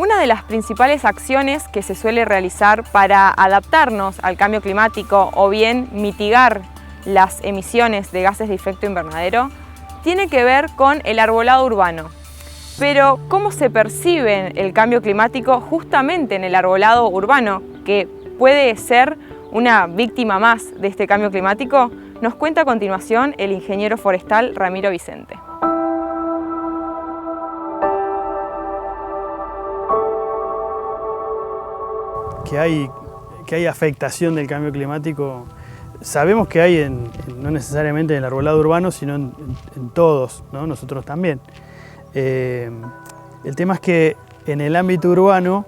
Una de las principales acciones que se suele realizar para adaptarnos al cambio climático o bien mitigar las emisiones de gases de efecto invernadero tiene que ver con el arbolado urbano. Pero, ¿cómo se percibe el cambio climático justamente en el arbolado urbano, que puede ser una víctima más de este cambio climático? Nos cuenta a continuación el ingeniero forestal Ramiro Vicente. Que hay afectación del cambio climático, sabemos que hay no necesariamente en el arbolado urbano, sino en todos, ¿no? Nosotros también. El tema es que en el ámbito urbano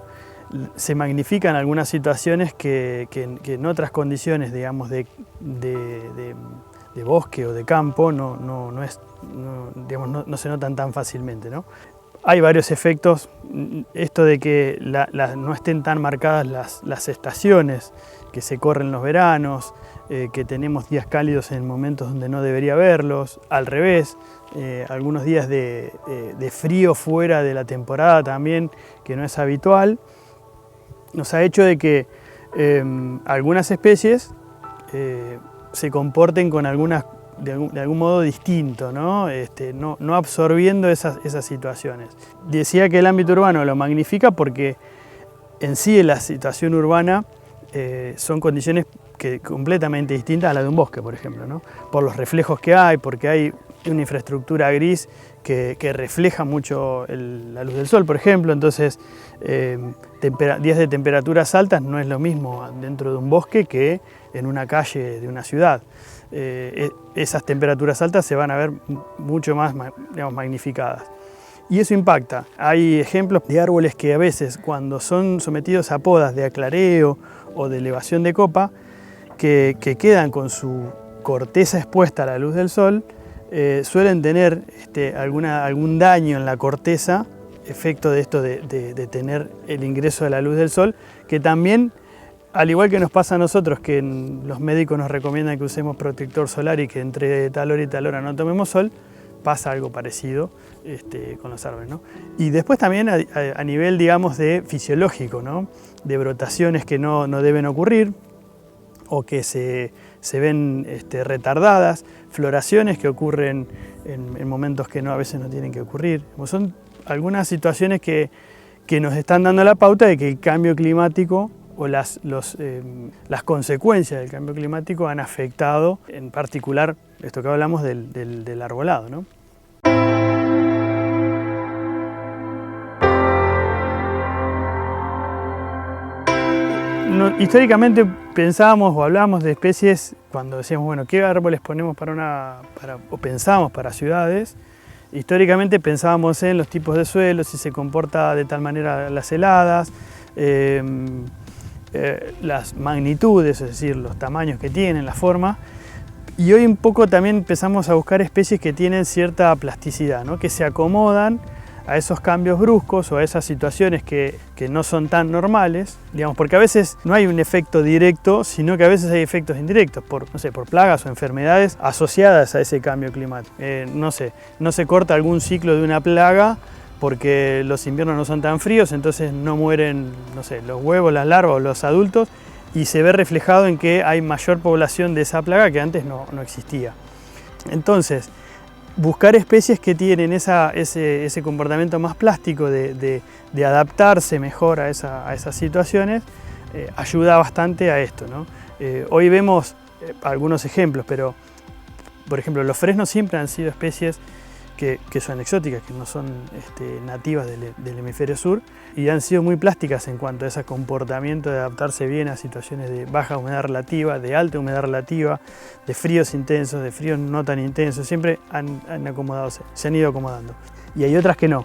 se magnifican algunas situaciones que en otras condiciones, digamos, de bosque o de campo no se notan tan fácilmente, ¿no? Hay varios efectos, esto de que no estén tan marcadas las estaciones, que se corren los veranos, que tenemos días cálidos en momentos donde no debería haberlos, al revés, algunos días de frío fuera de la temporada también, que no es habitual, nos ha hecho de que algunas especies se comporten con de algún modo distinto, ¿no? No absorbiendo esas situaciones. Decía que el ámbito urbano lo magnifica porque en sí la situación urbana son condiciones completamente distintas a la de un bosque, por ejemplo, ¿no? Por los reflejos que hay, porque hay una infraestructura gris que refleja mucho la luz del sol, por ejemplo, entonces días de temperaturas altas no es lo mismo dentro de un bosque que en una calle de una ciudad. Esas temperaturas altas se van a ver mucho más, digamos, magnificadas. Y eso impacta. Hay ejemplos de árboles que a veces, cuando son sometidos a podas de aclareo o de elevación de copa, que quedan con su corteza expuesta a la luz del sol, suelen tener algún daño en la corteza, efecto de esto de tener el ingreso de la luz del sol, que también, al igual que nos pasa a nosotros, que los médicos nos recomiendan que usemos protector solar y que entre tal hora y tal hora no tomemos sol, pasa algo parecido con los árboles, ¿no? Y después también a nivel, digamos, de fisiológico, ¿no? De brotaciones que no deben ocurrir o que se ven retardadas, floraciones que ocurren en momentos que a veces no tienen que ocurrir. Son algunas situaciones que nos están dando la pauta de que el cambio climático o las consecuencias del cambio climático han afectado, en particular, esto que hablamos del arbolado, ¿no? Históricamente pensábamos o hablábamos de especies cuando decíamos, bueno, ¿qué árboles ponemos o pensamos para ciudades? Históricamente pensábamos en los tipos de suelo, si se comporta de tal manera las heladas, las magnitudes, es decir, los tamaños que tienen, la forma. Y hoy un poco también empezamos a buscar especies que tienen cierta plasticidad, ¿no? Que se acomodan a esos cambios bruscos o a esas situaciones que no son tan normales, digamos, porque a veces no hay un efecto directo, sino que a veces hay efectos indirectos, por plagas o enfermedades asociadas a ese cambio climático. No se corta algún ciclo de una plaga porque los inviernos no son tan fríos, entonces no mueren, los huevos, las larvas o los adultos, y se ve reflejado en que hay mayor población de esa plaga que antes no existía. Entonces, buscar especies que tienen ese comportamiento más plástico de adaptarse mejor a esas situaciones ayuda bastante a esto, ¿no? Hoy vemos algunos ejemplos, pero por ejemplo los fresnos siempre han sido especies que son exóticas, que no son nativas del hemisferio sur, y han sido muy plásticas en cuanto a ese comportamiento de adaptarse bien a situaciones de baja humedad relativa, de alta humedad relativa, de fríos intensos, de fríos no tan intensos, siempre se han ido acomodando. Y hay otras que no.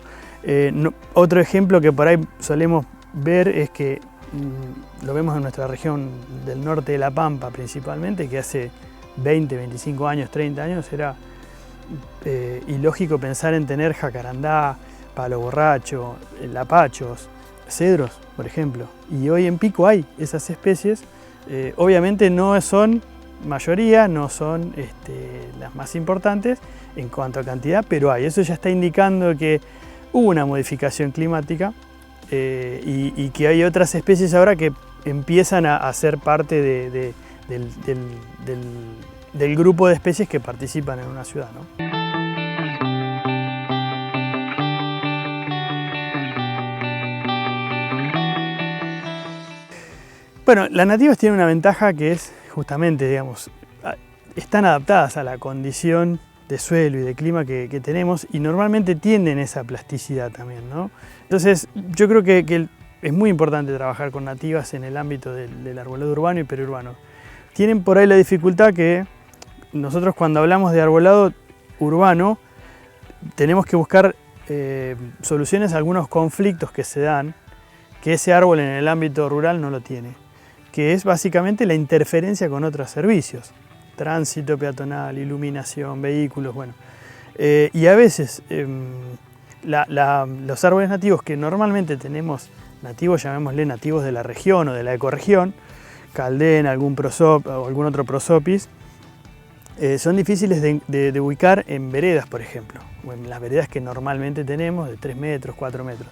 Otro ejemplo que por ahí solemos ver es que lo vemos en nuestra región del norte de La Pampa principalmente, que hace 20, 25 años, 30 años era ilógico pensar en tener jacarandá, palo borracho, lapachos, cedros, por ejemplo. Y hoy en Pico hay esas especies. Obviamente no son mayoría, no son las más importantes en cuanto a cantidad, pero hay. Eso ya está indicando que hubo una modificación climática y que hay otras especies ahora que empiezan a ser parte del grupo de especies que participan en una ciudad, ¿no? Bueno, las nativas tienen una ventaja que es justamente, digamos, están adaptadas a la condición de suelo y de clima que tenemos y normalmente tienden esa plasticidad también, ¿no? Entonces, yo creo que es muy importante trabajar con nativas en el ámbito del arbolado urbano y periurbano. Tienen por ahí la dificultad que nosotros cuando hablamos de arbolado urbano tenemos que buscar soluciones a algunos conflictos que se dan, que ese árbol en el ámbito rural no lo tiene, que es básicamente la interferencia con otros servicios, tránsito peatonal, iluminación, vehículos, bueno. Y a veces los árboles nativos que normalmente tenemos, nativos, llamémosle nativos de la región o de la ecorregión, caldena, algún o algún otro prosopis, son difíciles de ubicar en veredas, por ejemplo, o en las veredas que normalmente tenemos de 3 metros, 4 metros.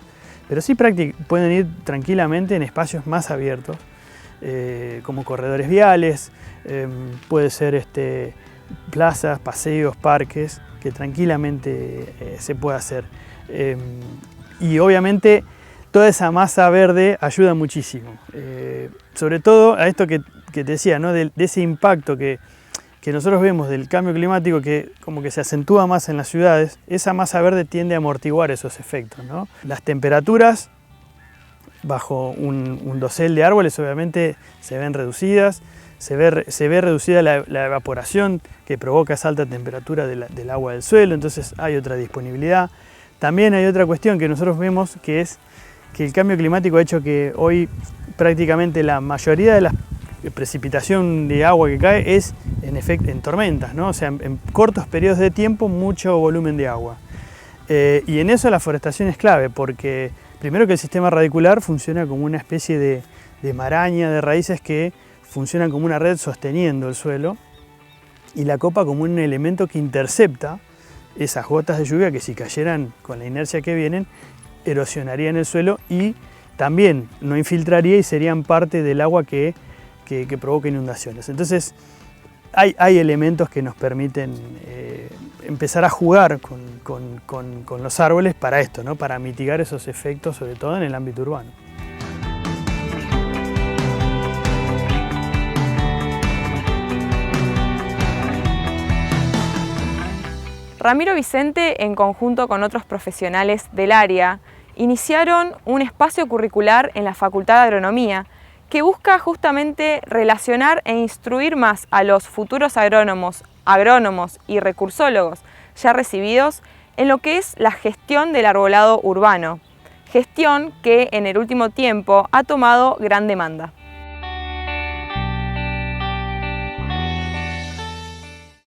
Pero sí pueden ir tranquilamente en espacios más abiertos, como corredores viales, puede ser plazas, paseos, parques, que tranquilamente se puede hacer. Y obviamente toda esa masa verde ayuda muchísimo, sobre todo a esto que te decía, ¿no? de ese impacto que nosotros vemos del cambio climático, que como que se acentúa más en las ciudades. Esa masa verde tiende a amortiguar esos efectos, ¿no? Las temperaturas bajo un dosel de árboles obviamente se ven reducidas, se ve reducida la evaporación que provoca esa alta temperatura del agua del suelo, entonces hay otra disponibilidad. También hay otra cuestión que nosotros vemos, que es que el cambio climático ha hecho que hoy prácticamente la mayoría de la precipitación de agua que cae es en tormentas, ¿no? O sea, en cortos periodos de tiempo mucho volumen de agua. Y en eso la forestación es clave, porque primero que el sistema radicular funciona como una especie de maraña de raíces que funcionan como una red sosteniendo el suelo, y la copa como un elemento que intercepta esas gotas de lluvia que, si cayeran con la inercia que vienen, erosionarían el suelo y también no infiltraría y serían parte del agua que provoca inundaciones. Entonces hay elementos que nos permiten empezar a jugar con los árboles para esto, ¿no? Para mitigar esos efectos, sobre todo en el ámbito urbano. Ramiro Vicente, en conjunto con otros profesionales del área, iniciaron un espacio curricular en la Facultad de Agronomía que busca justamente relacionar e instruir más a los futuros agrónomos y recursólogos ya recibidos en lo que es la gestión del arbolado urbano, gestión que en el último tiempo ha tomado gran demanda.